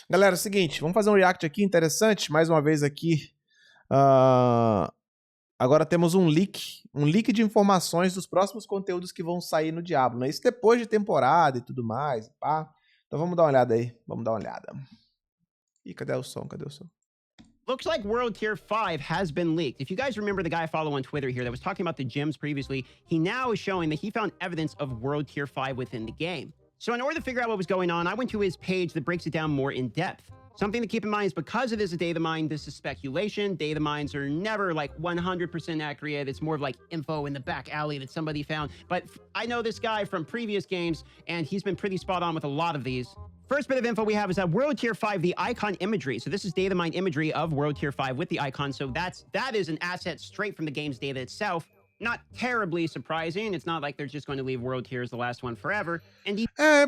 Galera, é o seguinte, vamos fazer um react aqui interessante, mais uma vez aqui. Agora temos um leak de informações dos próximos conteúdos que vão sair no Diablo, né? Isso depois de temporada e tudo mais, pá. Então vamos dar uma olhada aí, vamos dar uma olhada. Ih, cadê o som? Cadê o som? Looks like World Tier 5 has been leaked. If you guys remember the guy I follow on Twitter here that was talking about the gems previously, he now is showing that he found evidence of World Tier 5 within the game. So in order to figure out what was going on, I went to his page that breaks it down more in depth. Something to keep in mind is because it is a data mine, this is speculation. Data mines are never like 100% accurate. It's more of like info in the back alley that somebody found. But I know this guy from previous games, and he's been pretty spot on with a lot of these. First bit of info we have is that World Tier 5, the icon imagery. So this is data mine imagery of World Tier 5 with the icon. So that is an asset straight from the game's data itself. Not terribly surprising. It's not like they're just going to leave World Tier as the last one forever. And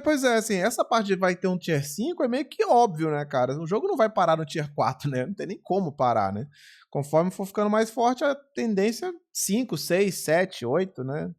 pois é, assim, essa parte de vai ter um Tier 5 é meio que óbvio, né, cara? O jogo não vai parar no Tier 4, né? Não tem nem como parar, né? Conforme for ficando mais forte, a tendência é 5, 6, 7, 8, né?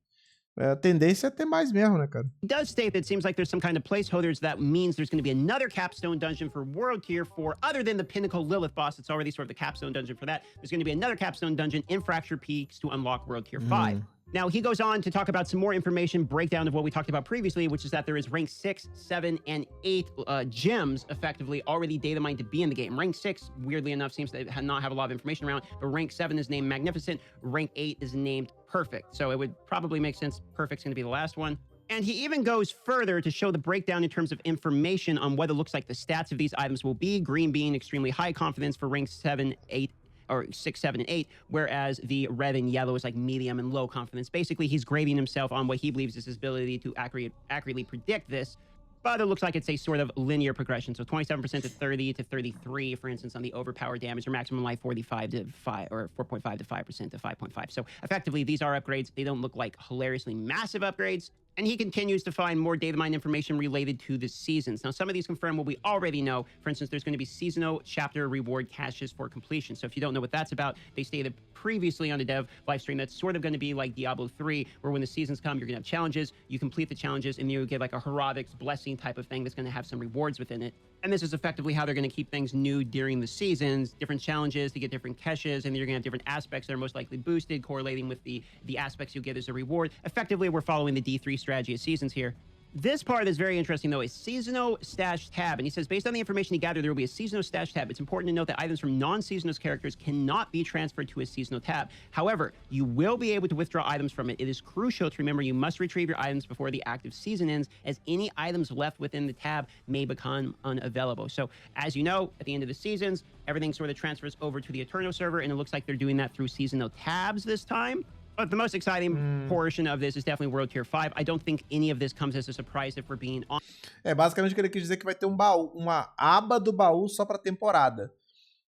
A tendência é ter mais mesmo, né, cara? It does state that it seems like there's some kind of placeholders that means there's going to be another capstone dungeon for World Tier 4, other than the Pinnacle Lilith boss. It's already sort of the capstone dungeon for that. There's going to be another capstone dungeon in Fracture Peaks to unlock World Tier 5. Now, he goes on to talk about some more information, breakdown of what we talked about previously, which is that there is rank 6, 7, and 8 gems, effectively, already data mined to be in the game. Rank 6, weirdly enough, seems to not have a lot of information around, but rank 7 is named Magnificent, rank 8 is named Perfect. So it would probably make sense Perfect's going to be the last one. And he even goes further to show the breakdown in terms of information on what it looks like the stats of these items will be. Green being extremely high confidence for rank 7, 8, or 6, 7, and 8, whereas the red and yellow is like medium and low confidence. Basically, he's grading himself on what he believes is his ability to accurately predict this. But it looks like it's a sort of linear progression. So 27% to 30 to 33, for instance, on the overpower damage, or maximum life 45 to 5, or 4.5 to 5% to 5.5. So effectively, these are upgrades. They don't look like hilariously massive upgrades. And he continues to find more data mine information related to the seasons. Now, some of these confirm what we already know. For instance, there's going to be seasonal chapter reward caches for completion. So if you don't know what that's about, they stated previously on the dev live stream that's sort of going to be like Diablo 3, where when the seasons come, you're going to have challenges. You complete the challenges, and you get like a heroics blessing type of thing that's going to have some rewards within it. And this is effectively how they're going to keep things new during the seasons, different challenges to get different caches, and you're going to have different aspects that are most likely boosted, correlating with the aspects you get as a reward. Effectively, we're following the D3 strategy of seasons here. This part is very interesting, though, a seasonal stash tab. And he says, based on the information he gathered, there will be a seasonal stash tab. It's important to note that items from non-seasonal characters cannot be transferred to a seasonal tab. However, you will be able to withdraw items from it. It is crucial to remember you must retrieve your items before the active season ends, as any items left within the tab may become unavailable. So, as you know, at the end of the seasons, everything sort of transfers over to the Eternal server, and it looks like they're doing that through seasonal tabs this time. But the most exciting portion of this is definitely World Tier 5. I don't think any of this comes as a surprise if we're being honest. Basicamente o que ele quis dizer é que vai ter um baú, uma aba do baú só pra temporada.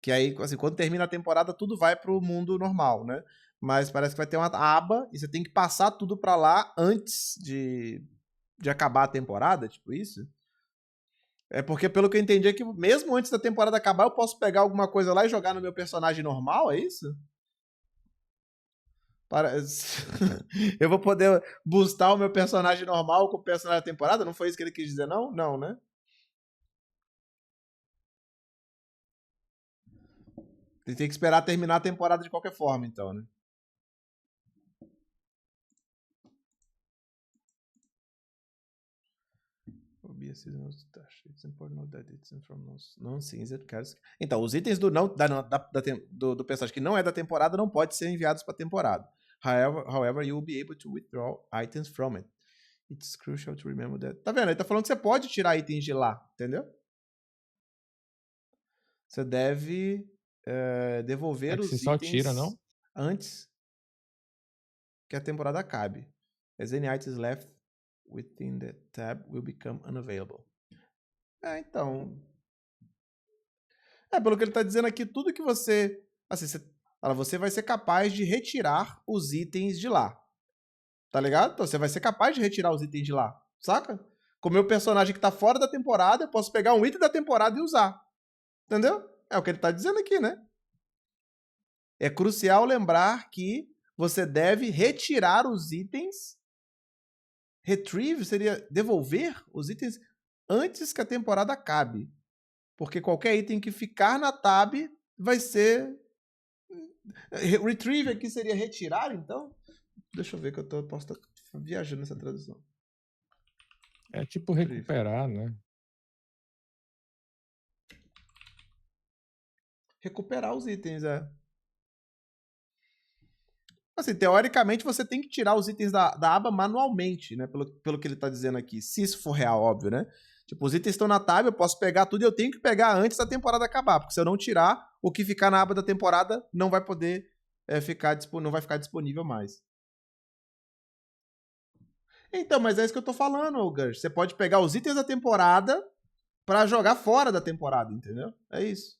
Que aí, assim, quando termina a temporada, tudo vai pro mundo normal, né? Mas parece que vai ter uma aba e você tem que passar tudo pra lá antes de acabar a temporada, tipo isso. É porque, pelo que eu entendi, é que mesmo antes da temporada acabar, eu posso pegar alguma coisa lá e jogar no meu personagem normal, é isso? Eu vou poder boostar o meu personagem normal com o personagem da temporada? Não foi isso que ele quis dizer, não? Não, né? Ele tem que esperar terminar a temporada de qualquer forma, então, né? Então, os itens do personagem que não é da temporada não podem ser enviados para a temporada. However, you will be able to withdraw items from it. It's crucial to remember that. Tá vendo? Ele tá falando que você pode tirar itens de lá, entendeu? Você deve devolver os itens só tira, não? Antes que a temporada acabe. As any items left within the tab will become unavailable. Então... pelo que ele tá dizendo aqui, tudo que você... Assim, você vai ser capaz de retirar os itens de lá. Tá ligado? Então você vai ser capaz de retirar os itens de lá. Saca? Com o meu personagem que tá fora da temporada, eu posso pegar um item da temporada e usar. Entendeu? É o que ele tá dizendo aqui, né? É crucial lembrar que você deve retirar os itens. Retrieve seria devolver os itens antes que a temporada acabe. Porque qualquer item que ficar na tab vai ser... Retrieve aqui seria retirar, então? Deixa eu ver que eu posso estar viajando nessa tradução. É tipo recuperar, né? Recuperar os itens, é. Assim, teoricamente, você tem que tirar os itens da aba manualmente, né? Pelo que ele tá dizendo aqui. Se isso for real, óbvio, né? Tipo, os itens estão na tab, eu posso pegar tudo e eu tenho que pegar antes da temporada acabar. Porque se eu não tirar, o que ficar na aba da temporada não vai poder não vai ficar disponível mais. Então, mas é isso que eu tô falando, Gus. Você pode pegar os itens da temporada pra jogar fora da temporada, entendeu? É isso.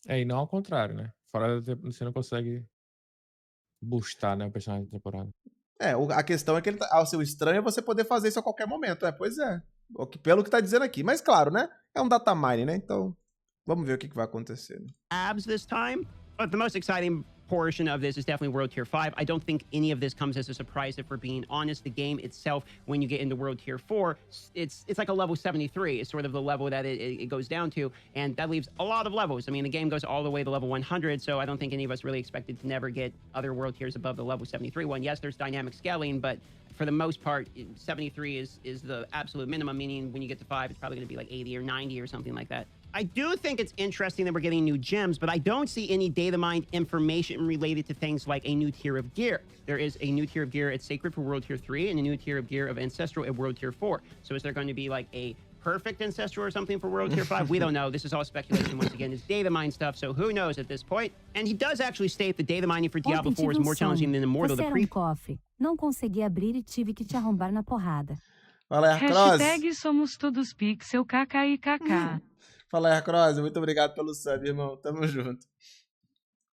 E não ao contrário, né? Fora da temporada você não consegue boostar, né, o personagem da temporada. A questão é que o seu estranho é você poder fazer isso a qualquer momento. Pois é. Pelo que tá dizendo aqui. Mas claro, né? É um data mine, né? Então, vamos ver o que vai acontecer. Né? Abs this time, but the most exciting portion of this is definitely World Tier 5. I don't think any of this comes as a surprise if we're being honest. The game itself, when you get into World Tier 4, it's like a level 73 is sort of the level that it goes down to, and that leaves a lot of levels. I mean, the game goes all the way to level 100, so I don't think any of us really expected to never get other World Tiers above the level 73 one. Yes, there's dynamic scaling, but for the most part, 73 is the absolute minimum, meaning when you get to 5, it's probably going to be like 80 or 90 or something like that. I do think it's interesting that we're getting new gems, but I don't see any data mined information related to things like a new tier of gear. There is a new tier of gear at Sacred for World Tier 3 and a new tier of gear of Ancestral at World Tier 4. So is there going to be like a perfect Ancestral or something for World Tier 5? We don't know. This is all speculation once again. It's data mine stuff, so who knows at this point? And he does actually state the data mining for Diablo 4 is more challenging than Immortal. Você era cofre. Não consegui abrir e tive que te arrombar na porrada. Fala, Cross. Hashtag somos todos pixel kkkk. Fala, Cross. Muito obrigado pelo sub, irmão. Tamo junto.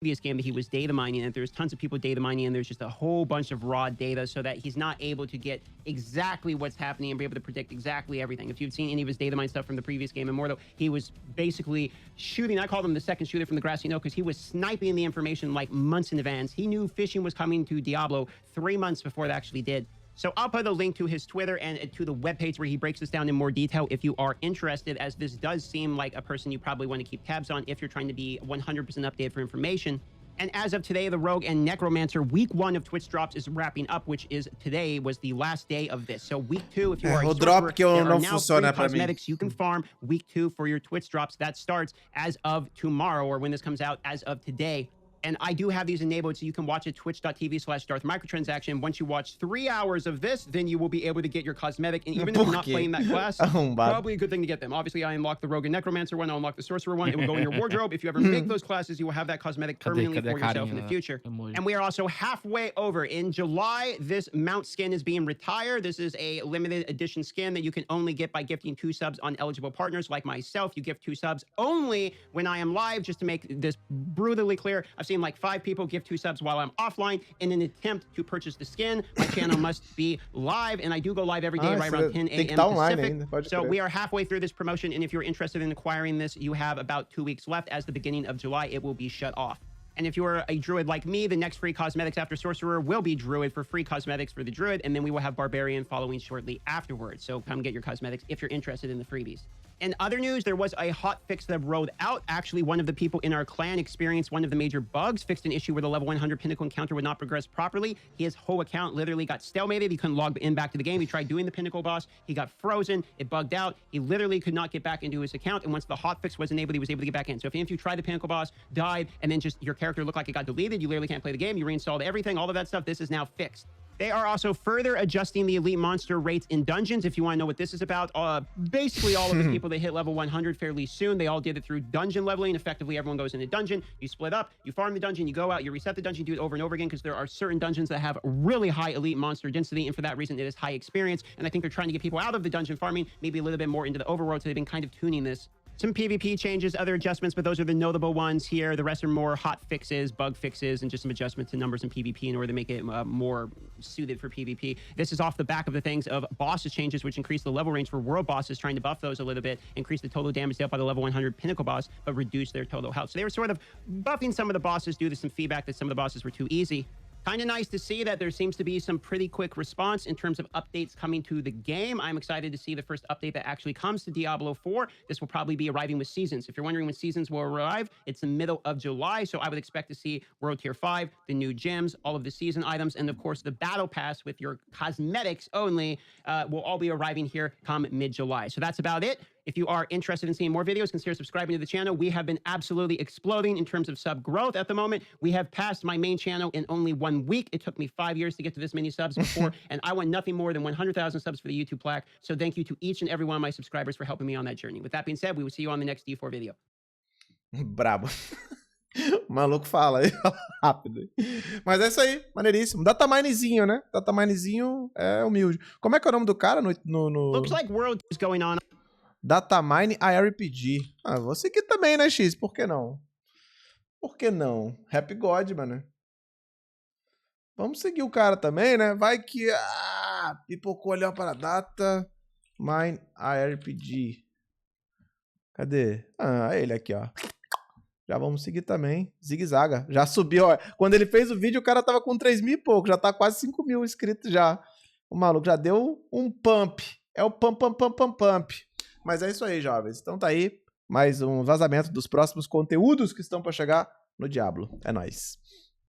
Previous game that he was data mining, and there's tons of people data mining, and there's just a whole bunch of raw data so that he's not able to get exactly what's happening and be able to predict exactly everything. If you've seen any of his data mine stuff from the previous game, Immortal, he was basically shooting. I called him the second shooter from the grassy knoll because he was sniping the information like months in advance. He knew fishing was coming to Diablo 3 months before it actually did. So I'll put a link to his Twitter and to the webpage where he breaks this down in more detail if you are interested, as this does seem like a person you probably want to keep tabs on if you're trying to be 100% updated for information. And as of today, the Rogue and Necromancer week 1 of Twitch drops is wrapping up, which is today was the last day of this. So week 2, if you are a sorcerer, there are now free cosmetics you can farm week 2 for your Twitch drops. That starts as of tomorrow, or when this comes out, as of today. And I do have these enabled so you can watch at twitch.tv/Darth Microtransaction. Once you watch 3 hours of this, then you will be able to get your cosmetic. And even if you're not playing that class, probably a good thing to get them. Obviously, I unlocked the Rogue and Necromancer one. I unlocked the Sorcerer one. It will go in your wardrobe. If you ever make those classes, you will have that cosmetic permanently for yourself in the future. And we are also halfway over. In July, this mount skin is being retired. This is a limited edition skin that you can only get by gifting 2 subs on eligible partners like myself. You gift 2 subs only when I am live, just to make this brutally clear. I've seen like 5 people give 2 subs while I'm offline in an attempt to purchase the skin. My channel must be live, and I do go live every day right around 10 a.m. Pacific. So we are halfway through this promotion, and if you're interested in acquiring this, you have about 2 weeks left. As the beginning of July, it will be shut off. And if you are a druid like me, the next free cosmetics after sorcerer will be druid for free cosmetics for the druid, and then we will have barbarian following shortly afterwards. So come get your cosmetics if you're interested in the freebies. In other news, there was a hot fix that rolled out. Actually, one of the people in our clan experienced one of the major bugs, fixed an issue where the level 100 pinnacle encounter would not progress properly. His whole account literally got stalemated. He couldn't log in back to the game. He tried doing the pinnacle boss. He got frozen. It bugged out. He literally could not get back into his account. And once the hot fix was enabled, he was able to get back in. So if you tried the pinnacle boss, died, and then just your character looked like it got deleted, you literally can't play the game. You reinstalled everything, all of that stuff. This is now fixed. They are also further adjusting the elite monster rates in dungeons. If you want to know what this is about, basically all of the people that hit level 100 fairly soon, they all did it through dungeon leveling. Effectively, everyone goes in a dungeon, you split up, you farm the dungeon, you go out, you reset the dungeon, do it over and over again, because there are certain dungeons that have really high elite monster density, and for that reason, it is high experience. And I think they're trying to get people out of the dungeon farming, maybe a little bit more into the overworld, so they've been kind of tuning this. Some PvP changes, other adjustments, but those are the notable ones here. The rest are more hot fixes, bug fixes, and just some adjustments to numbers in PvP in order to make it more suited for PvP. This is off the back of the things of bosses changes, which increase the level range for world bosses, trying to buff those a little bit, increase the total damage dealt by the level 100 pinnacle boss, but reduce their total health. So they were sort of buffing some of the bosses due to some feedback that some of the bosses were too easy. Kind of nice to see that there seems to be some pretty quick response in terms of updates coming to the game. I'm excited to see the first update that actually comes to Diablo 4. This will probably be arriving with Seasons. If you're wondering when Seasons will arrive, it's the middle of July, so I would expect to see World Tier 5, the new gems, all of the season items, and of course the Battle Pass with your cosmetics only will all be arriving here come mid-July. So that's about it. If you are interested in seeing more videos, consider subscribing to the channel. We have been absolutely exploding in terms of sub growth at the moment. We have passed my main channel in only 1 week. It took me 5 years to get to this many subs before, and I want nothing more than 100,000 subs for the YouTube plaque. So thank you to each and every one of my subscribers for helping me on that journey. With that being said, we will see you on the next D4 video. Brabo. O maluco fala aí, rápido. Mas é isso aí, maneiríssimo. Dataminezinho, né? Dataminezinho é humilde. Como é que é o nome do cara no... Looks like world is going on. Datamine IRPG. Ah, vou seguir também, né, X? Por que não? Por que não? Rap God, mano. Vamos seguir o cara também, né? Vai que... Ah, pipocou ali para Datamine IRPG. Cadê? Ah, ele aqui, ó. Já vamos seguir também. Zigue-zaga. Já subiu, ó. Quando ele fez o vídeo, o cara tava com 3 mil e pouco. Já tá quase 5 mil inscritos já. O maluco já deu um pump. É o pump. Mas é isso aí, jovens. Então tá aí mais um vazamento dos próximos conteúdos que estão pra chegar no Diablo. É nóis.